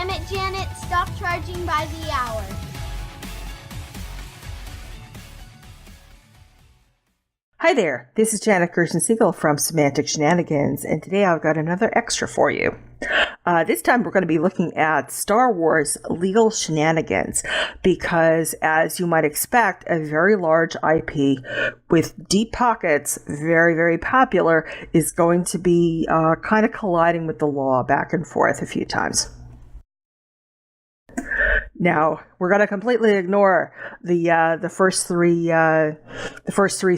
Damn it, Janet, stop charging by the hour. Hi there, this is Janet Gerson-Siegel from Semantic Shenanigans, and today I've got another extra for you. This time we're going to be looking at Star Wars Legal Shenanigans because, as you might expect, a very large IP with deep pockets, very, very popular, is going to be kind of colliding with the law back and forth a few times. Now we're going to completely ignore the first three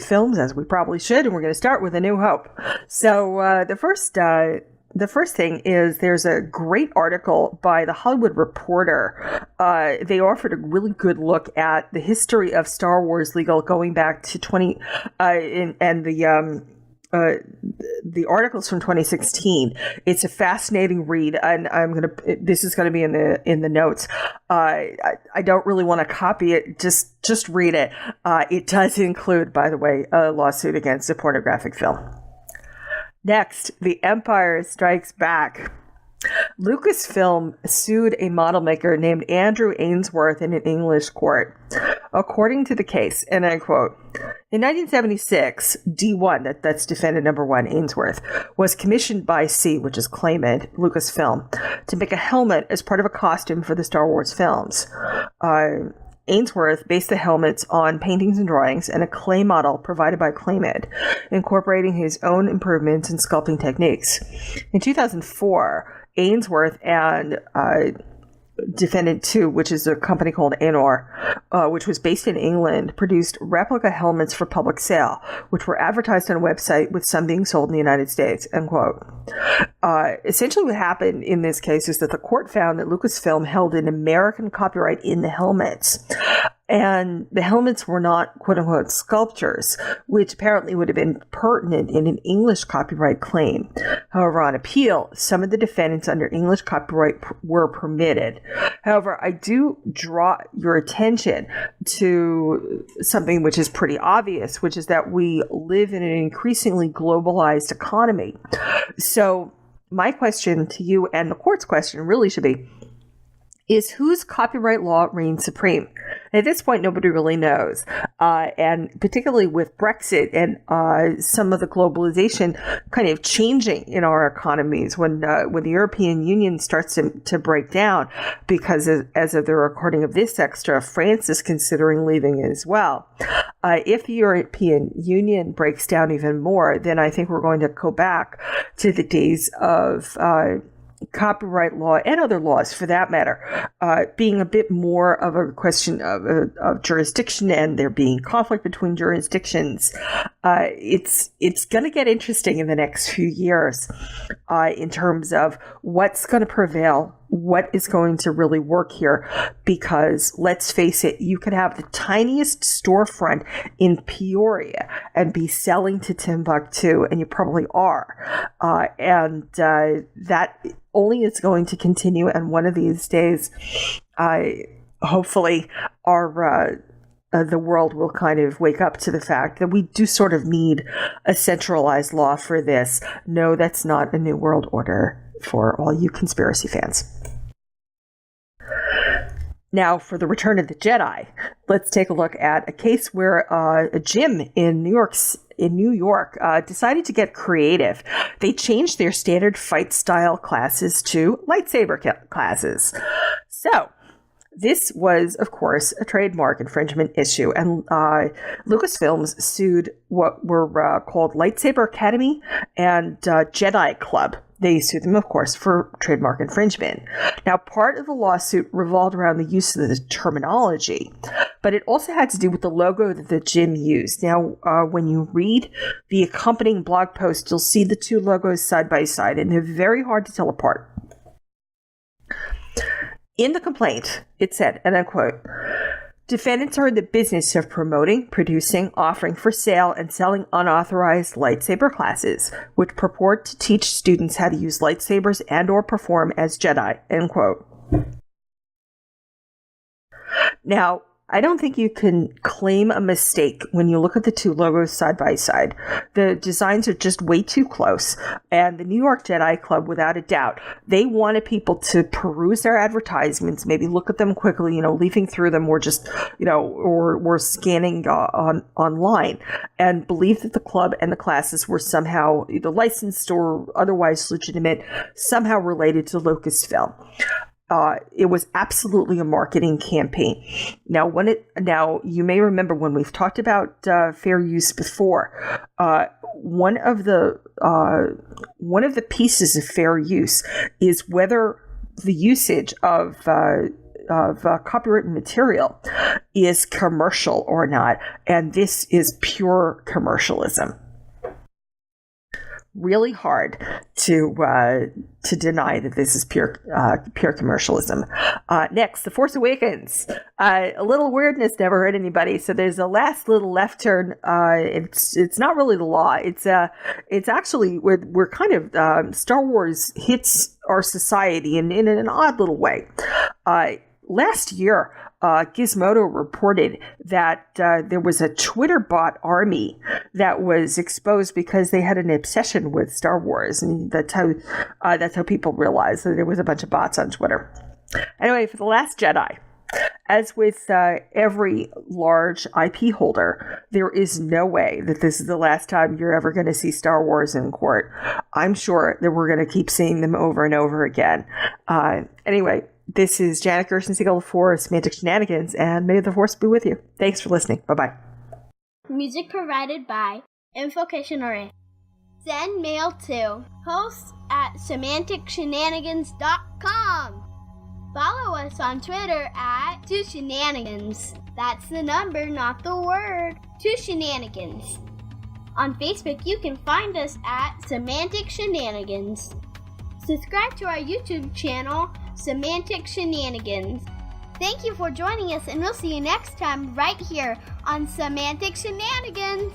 films, as we probably should, and we're going to start with A New Hope. So the first thing is there's a great article by The Hollywood Reporter. They offered a really good look at the history of Star Wars legal going back to the articles from 2016. It's a fascinating read, and this is gonna be in the notes. I don't really want to copy it. Just read it. It does include, by the way, a lawsuit against a pornographic film. Next, The Empire Strikes Back. Lucasfilm sued a model maker named Andrew Ainsworth in an English court. According to the case, and I quote, in 1976, D1, that's defendant number one, Ainsworth, was commissioned by C, which is claimant, Lucasfilm, to make a helmet as part of a costume for the Star Wars films. Ainsworth based the helmets on paintings and drawings and a clay model provided by claimant, incorporating his own improvements in sculpting techniques. In 2004, Ainsworth and Defendant 2, which is a company called Anor, which was based in England, produced replica helmets for public sale, which were advertised on a website, with some being sold in the United States, end quote. Essentially what happened in this case is that the court found that Lucasfilm held an American copyright in the helmets. And the helmets were not, quote-unquote, sculptures, which apparently would have been pertinent in an English copyright claim. However, on appeal, some of the defendants under English copyright were permitted. However, I do draw your attention to something which is pretty obvious, which is that we live in an increasingly globalized economy. So my question to you, and the court's question really should be, is whose copyright law reigns supreme? At this point, nobody really knows. And particularly with Brexit and some of the globalization kind of changing in our economies, when the European Union starts to break down, because as of the recording of this extra, France is considering leaving as well. If the European Union breaks down even more, then I think we're going to go back to the days of copyright law and other laws, for that matter, being a bit more of a question of jurisdiction, and there being conflict between jurisdictions. It's going to get interesting in the next few years in terms of what's going to prevail, what is going to really work here, because let's face it, you could have the tiniest storefront in Peoria and be selling to Timbuktu, and you probably are. And that only is going to continue, and one of these days, hopefully, the world will kind of wake up to the fact that we do sort of need a centralized law for this. No, that's not a new world order for all you conspiracy fans. Now, for the Return of the Jedi, let's take a look at a case where a gym in New York decided to get creative. They changed their standard fight style classes to lightsaber classes. So this was, of course, a trademark infringement issue, and Lucasfilms sued what were called Lightsaber Academy and Jedi Club. They sued them, of course, for trademark infringement. Now, part of the lawsuit revolved around the use of the terminology, but it also had to do with the logo that the gym used. Now, when you read the accompanying blog post, you'll see the two logos side by side, and they're very hard to tell apart. In the complaint, it said, and I quote, defendants are in the business of promoting, producing, offering for sale, and selling unauthorized lightsaber classes, which purport to teach students how to use lightsabers and or perform as Jedi, end quote. Now, I don't think you can claim a mistake when you look at the two logos side by side. The designs are just way too close. And the New York Jedi Club, without a doubt, they wanted people to peruse their advertisements, maybe look at them quickly, leafing through them, or just, or scanning online, and believe that the club and the classes were somehow either licensed or otherwise legitimate, somehow related to Lucasfilm. It was absolutely a marketing campaign. Now, you may remember when we've talked about fair use before. One of the pieces of fair use is whether the usage of copywritten material is commercial or not, and this is pure commercialism. Really hard to deny that this is pure commercialism. Next, The Force Awakens. A little weirdness never hurt anybody. So there's a last little left turn. It's not really the law. It's actually we're kind of Star Wars hits our society in an odd little way. Last year, Gizmodo reported that there was a Twitter bot army that was exposed because they had an obsession with Star Wars, and that's how people realized that there was a bunch of bots on Twitter. Anyway, for The Last Jedi, as with every large IP holder, there is no way that this is the last time you're ever going to see Star Wars in court. I'm sure that we're going to keep seeing them over and over again. Anyway, this is Janet Gerstensiegel for Semantic Shenanigans, and may the Force be with you. Thanks for listening. Bye-bye. Music provided by Invocation. Send mail to hosts@semanticshenanigans.com. Follow us on Twitter at 2shenanigans. That's the number, not the word. 2shenanigans. On Facebook, you can find us at Semantic Shenanigans. Subscribe to our YouTube channel, Semantic Shenanigans. Thank you for joining us, and we'll see you next time right here on Semantic Shenanigans.